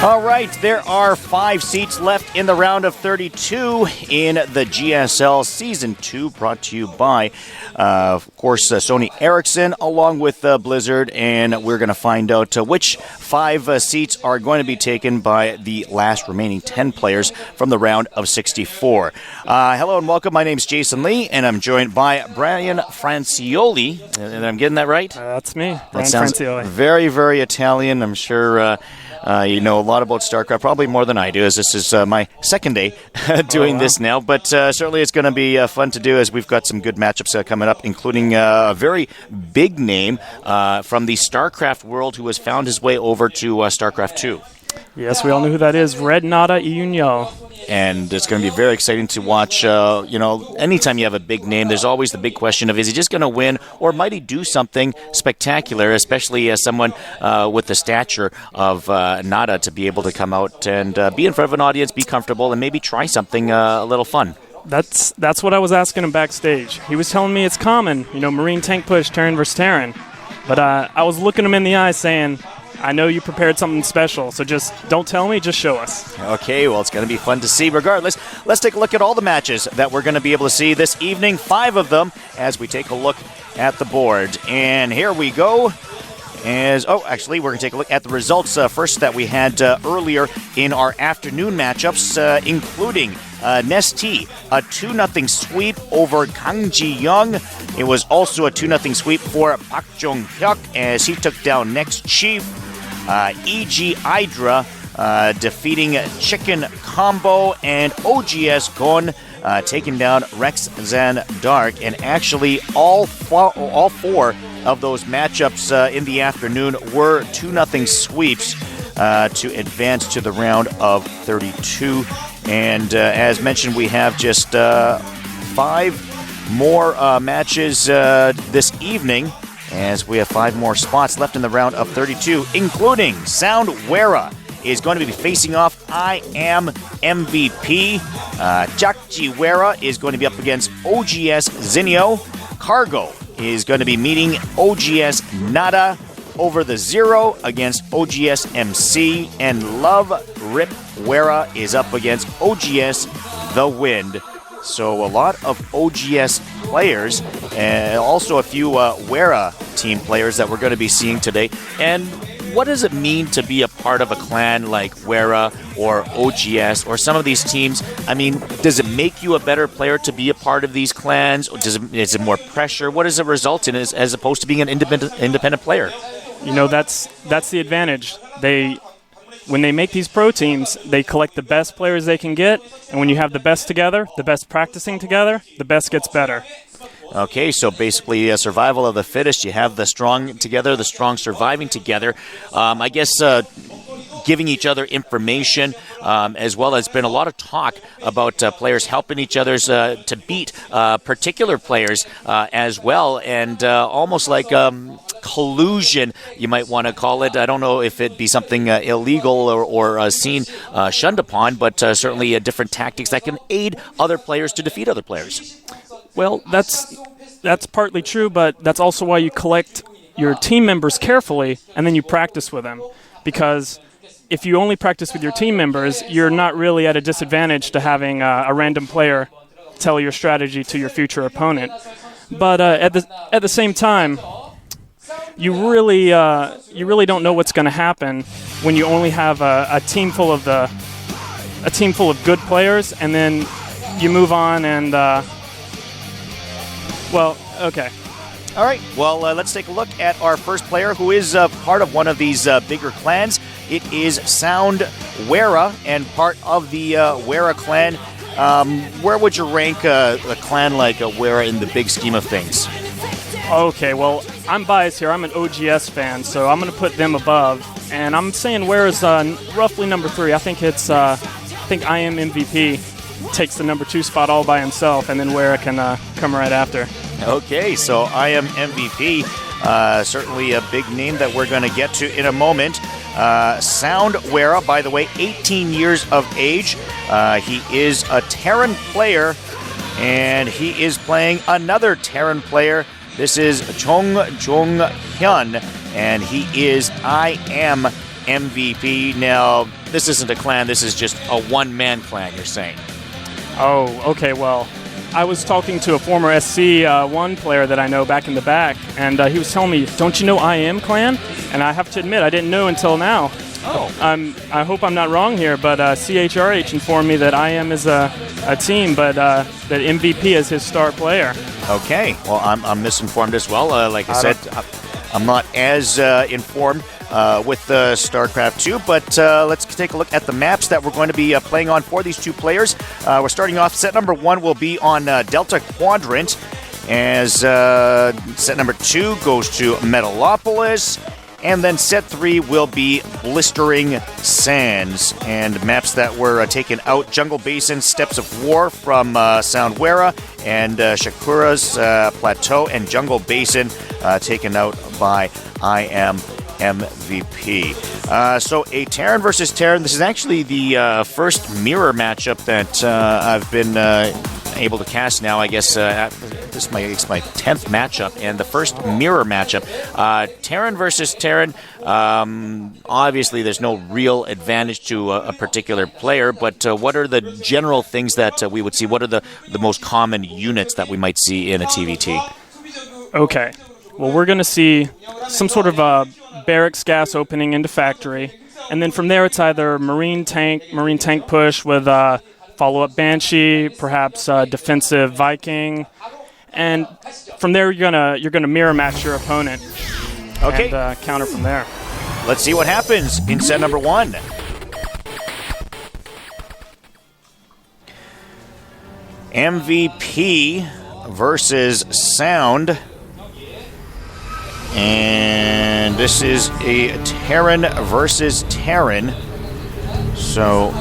All right, there are 5 seats left in the round of 32 in the GSL Season 2, brought to you by, of course, Sony Ericsson, along with Blizzard, and we're going to find out which 5 seats are going to be taken by the last remaining 10 players from the round of 64. Hello and welcome. My name's Jason Lee, and I'm joined by Brian Francioli, and I'm getting that right? That's me, Brian That sounds Francioli. very, very Italian. I'm sure you know a lot about StarCraft, probably more than I do, as this is my second day doing this now. But certainly it's going to be fun to do, as we've got some good matchups coming up, including a very big name from the StarCraft world who has found his way over to StarCraft 2. Yes, we all know who that is. Red Nada Iunyo. And it's going to be very exciting to watch. Anytime you have a big name, there's always the big question of, is he just going to win, or might he do something spectacular, especially as someone with the stature of Nada, to be able to come out and be in front of an audience, be comfortable, and maybe try something a little fun. That's what I was asking him backstage. He was telling me it's common, Marine tank push, Terran versus Terran. But I was looking him in the eye saying, I know you prepared something special, so just don't tell me, just show us. Okay, well, it's going to be fun to see. Regardless, let's take a look at all the matches that we're going to be able to see this evening, 5 of them, as we take a look at the board. And here we go. We're going to take a look at the results first that we had earlier in our afternoon matchups, including Nesti, a 2-0 sweep over Kang Ji-young. It was also a 2-0 sweep for Park Jong-hyuk as he took down Next Chief. EG Hydra defeating Chicken Combo, and OGS Gon taking down Rex Zan Dark. And actually, all four of those matchups in the afternoon were 2-0 sweeps to advance to the round of 32. And as mentioned, we have just 5 more matches this evening, as we have 5 more spots left in the round of 32, including Sound Wera is going to be facing off I Am MVP. Jakji Wera is going to be up against OGS Zinio. Cargo is going to be meeting OGS Nada over the Zero against OGS MC. And Love Rip Wera is up against OGS The Wind. So a lot of OGS players, and also a few Wera team players that we're going to be seeing today. And what does it mean to be a part of a clan like Wera or OGS or some of these teams? I mean, does it make you a better player to be a part of these clans? Or is it more pressure? What does it result in as opposed to being an independent player? That's the advantage. When they make these pro teams, they collect the best players they can get, and when you have the best together, the best practicing together, the best gets better. Okay, so basically survival of the fittest. You have the strong together, the strong surviving together. I guess giving each other information, as well as been a lot of talk about players helping each other to beat particular players as well, and almost like collusion, you might want to call it. I don't know if it'd be something illegal or seen shunned upon, but certainly different tactics that can aid other players to defeat other players. Well, that's partly true, but that's also why you collect your team members carefully and then you practice with them. Because if you only practice with your team members, you're not really at a disadvantage to having a random player tell your strategy to your future opponent. But at the same time, you really don't know what's going to happen when you only have a team full of good players, and then you move on and okay. All right. Well, let's take a look at our first player, who is part of one of these bigger clans. It is Sound Wera, and part of the Wera clan. Where would you rank a clan like Wera in the big scheme of things? Okay, well, I'm biased here. I'm an OGS fan, so I'm going to put them above. And I'm saying Wera's roughly number 3. I think I Am MVP takes the number 2 spot all by himself, and then Wera can come right after. Okay, so I Am MVP. Certainly a big name that we're going to get to in a moment. Sound Wera, by the way, 18 years of age. He is a Terran player, and he is playing another Terran player. This is Chung Jung Hyun, and he is I Am MVP. Now, this isn't a clan. This is just a one-man clan. You're saying? Oh, okay. Well, I was talking to a former SC1 player that I know back in the back, and he was telling me, "Don't you know I Am Clan?" And I have to admit, I didn't know until now. Oh. I hope I'm not wrong here, but CHRH informed me that I Am is a team, but that MVP is his star player. Okay. Well, I'm misinformed as well. Like I said, I'm not as informed with StarCraft 2, but let's take a look at the maps that we're going to be playing on for these two players. We're starting off, set number 1 will be on Delta Quadrant, as set number 2 goes to Metalopolis, and then set 3 will be Blistering Sands. And maps that were taken out, Jungle Basin, Steps of War from Soundwera, and Shakura's Plateau and Jungle Basin taken out by I Am MVP. So a Terran versus Terran. This is actually the first mirror matchup that I've been able to cast now. I guess this is my 10th matchup, and the first mirror matchup. Terran versus Terran. Obviously, there's no real advantage to a particular player, but what are the general things that we would see? What are the most common units that we might see in a TVT? Okay. Well, we're going to see some sort of barracks gas opening into factory, and then from there it's either marine tank push with follow-up Banshee, perhaps defensive Viking, and from there you're gonna mirror match your opponent. Okay. And counter from there. Let's see what happens in set number 1. MVP versus Sound. And this is a Terran versus Terran. So,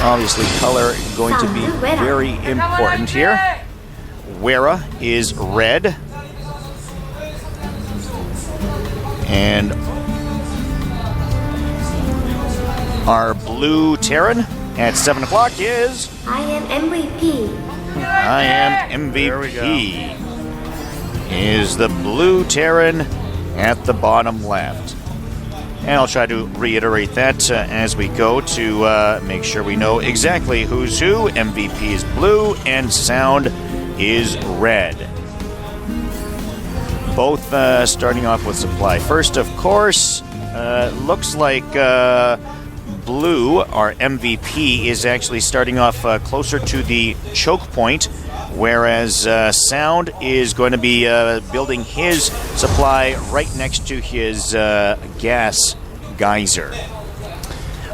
obviously, color going to be very important here. Wera is red. And our blue Terran at 7 o'clock is... I Am MVP. I Am MVP. There we go. Is the blue Terran at the bottom left. And I'll try to reiterate that as we go to make sure we know exactly who's who. MVP is blue and Sound is red. Both starting off with supply. First, of course, looks like blue, our MVP, is actually starting off closer to the choke point, whereas Sound is going to be building his supply right next to his gas geyser.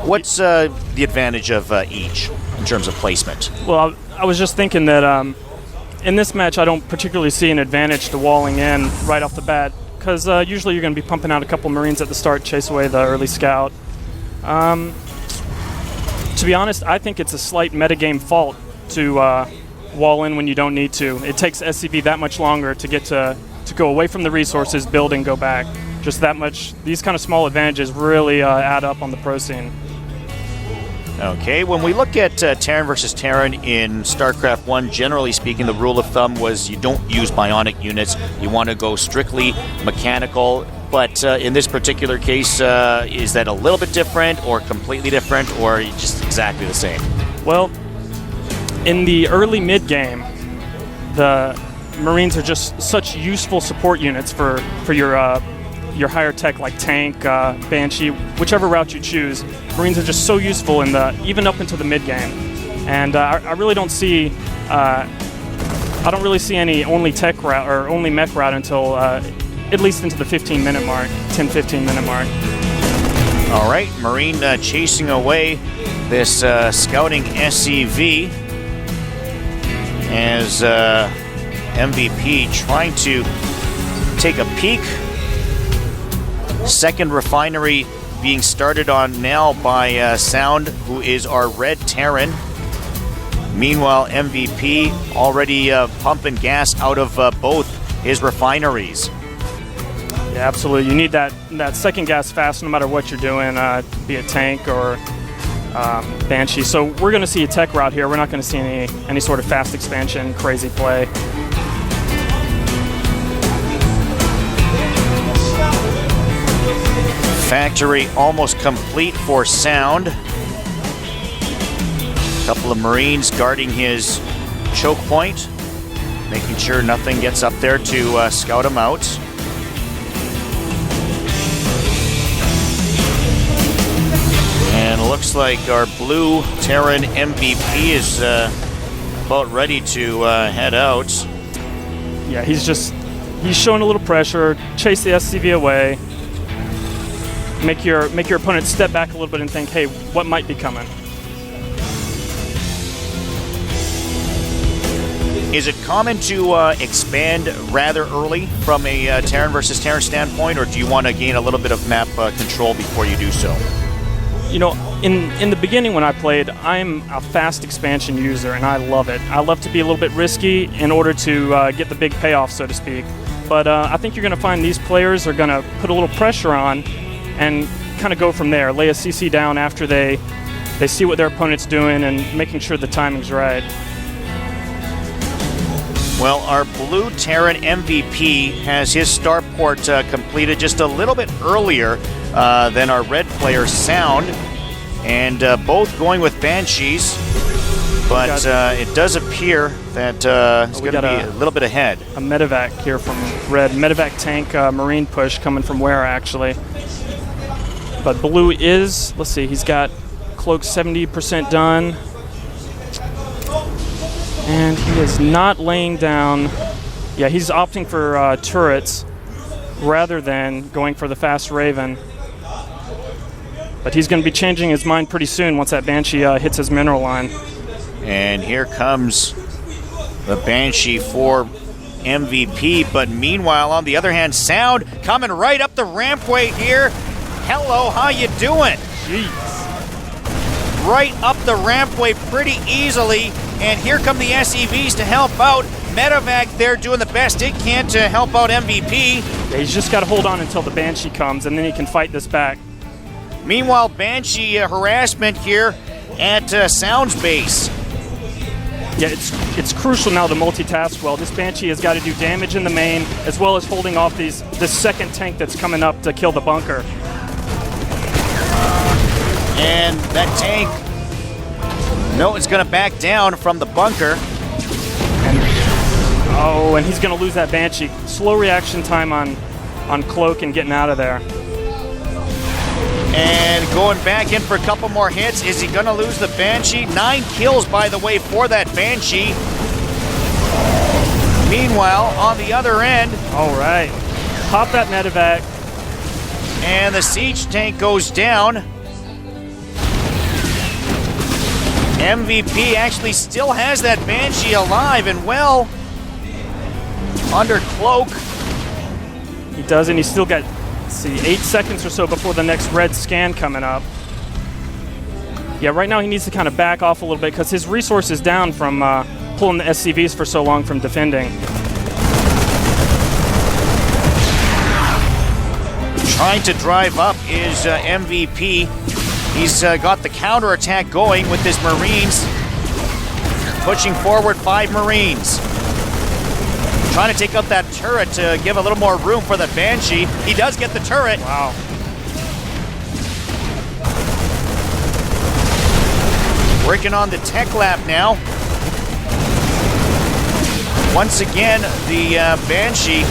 What's the advantage of each in terms of placement? Well, I was just thinking that in this match I don't particularly see an advantage to walling in right off the bat, because usually you're going to be pumping out a couple Marines at the start, chase away the early scout. To be honest, I think it's a slight metagame fault to wall in when you don't need to. It takes SCV that much longer to get to go away from the resources, build and go back. Just that much. These kind of small advantages really add up on the pro scene. Okay, when we look at Terran versus Terran in StarCraft 1, generally speaking, the rule of thumb was you don't use bionic units. You want to go strictly mechanical. But in this particular case, is that a little bit different or completely different or just exactly the same? Well, in the early mid-game, the Marines are just such useful support units for your higher tech like tank, Banshee, whichever route you choose. Marines are just so useful in even up into the mid-game. And I really don't see any only tech route or only mech route until at least into the 15-minute mark, 10-15 minute mark. All right, Marine chasing away this scouting SCV as MVP trying to take a peek. Second refinery being started on now by Sound, who is our red Terran. Meanwhile, MVP already pumping gas out of both his refineries. Yeah, absolutely. You need that second gas fast no matter what you're doing, be it tank or Banshee. So we're going to see a tech route here. We're not going to see any sort of fast expansion, crazy play. Factory almost complete for Sound. Couple of Marines guarding his choke point, making sure nothing gets up there to scout him out. And it looks like our blue Terran MVP is about ready to head out. Yeah, he's showing a little pressure, chase the SCV away, make your opponent step back a little bit and think, hey, what might be coming? Is it common to expand rather early from a Terran versus Terran standpoint, or do you want to gain a little bit of map control before you do so? You know, in the beginning when I played, I'm a fast expansion user, and I love it. I love to be a little bit risky in order to get the big payoff, so to speak. But I think you're going to find these players are going to put a little pressure on and kind of go from there, lay a CC down after they see what their opponent's doing and making sure the timing's right. Well, our blue Terran MVP has his starport completed just a little bit earlier than our red player Sound, and both going with Banshees, but it does appear that it's going to be a little bit ahead. A medevac here from red. Medevac tank Marine push coming from where, actually. But blue is, let's see, he's got cloak 70% done. And he is not laying down. Yeah, he's opting for turrets rather than going for the fast Raven. But he's going to be changing his mind pretty soon once that Banshee hits his mineral line. And here comes the Banshee for MVP. But meanwhile, on the other hand, Sound coming right up the rampway here. Hello, how you doing? Jeez. Right up the rampway pretty easily. And here come the SEVs to help out. Medevac there doing the best it can to help out MVP. Yeah, he's just got to hold on until the Banshee comes, and then he can fight this back. Meanwhile, Banshee harassment here at Sound's base. Yeah, it's crucial now to multitask well. This Banshee has got to do damage in the main, as well as holding off this second tank that's coming up to kill the bunker. And that tank, no, it's going to back down from the bunker. And he's going to lose that Banshee. Slow reaction time on Cloak and getting out of there. And going back in for a couple more hits. Is he going to lose the Banshee? 9 kills, by the way, for that Banshee. Meanwhile, on the other end. All right. Pop that medevac. And the siege tank goes down. MVP actually still has that Banshee alive and well under Cloak. He does, and he's still got, let's see, 8 seconds or so before the next red scan coming up. Yeah, right now he needs to kind of back off a little bit because his resource is down from pulling the SCVs for so long from defending. Trying to drive up is MVP. He's got the counterattack going with his Marines. Pushing forward 5 Marines. Trying to take out that turret to give a little more room for the Banshee. He does get the turret. Wow. Working on the tech lab now. Once again, the Banshee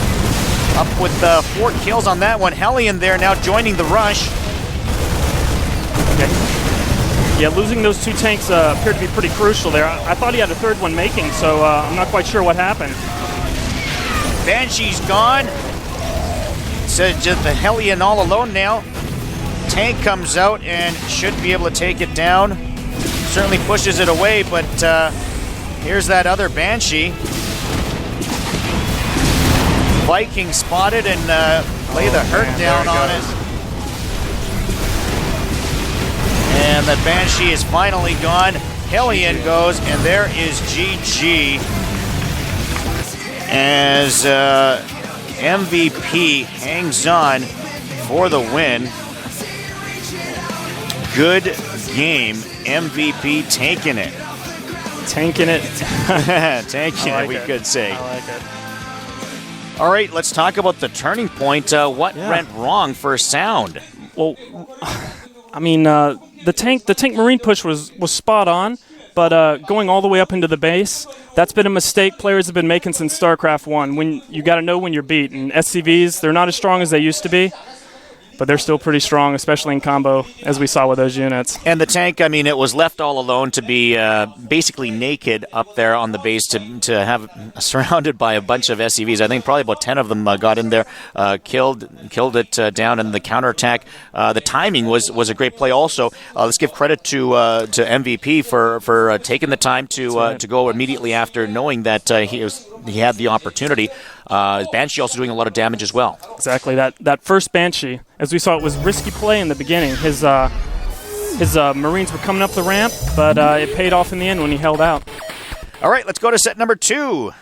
up with 4 kills on that one. Hellion there now joining the rush. Okay. Yeah, losing those 2 tanks appeared to be pretty crucial there. I thought he had a third one making, so I'm not quite sure what happened. Banshee's gone. So just the Hellion all alone now. Tank comes out and should be able to take it down. Certainly pushes it away, but here's that other Banshee. Viking spotted and lay the hurt down on it. And the Banshee is finally gone. Hellion goes, and there is GG. As MVP hangs on for the win. Good game. MVP taking it. Tanking it. Taking it, we could say. I like it. All right, let's talk about the turning point. What went wrong for Sound? Well, I mean, the tank Marine push was spot on, but going all the way up into the base, that's been a mistake players have been making since StarCraft 1. When you got to know when you're beat, and SCVs, they're not as strong as they used to be, but they're still pretty strong, especially in combo, as we saw with those units. And the tank, I mean, it was left all alone to be basically naked up there on the base to have surrounded by a bunch of SCVs. I think probably about 10 of them got in there, killed it down, and the counterattack. The timing was a great play also. Let's give credit to MVP for taking the time to go immediately after, knowing that he had the opportunity. Banshee also doing a lot of damage as well. Exactly. That first Banshee, as we saw, it was risky play in the beginning. His Marines were coming up the ramp, but it paid off in the end when he held out. All right, let's go to set number 2.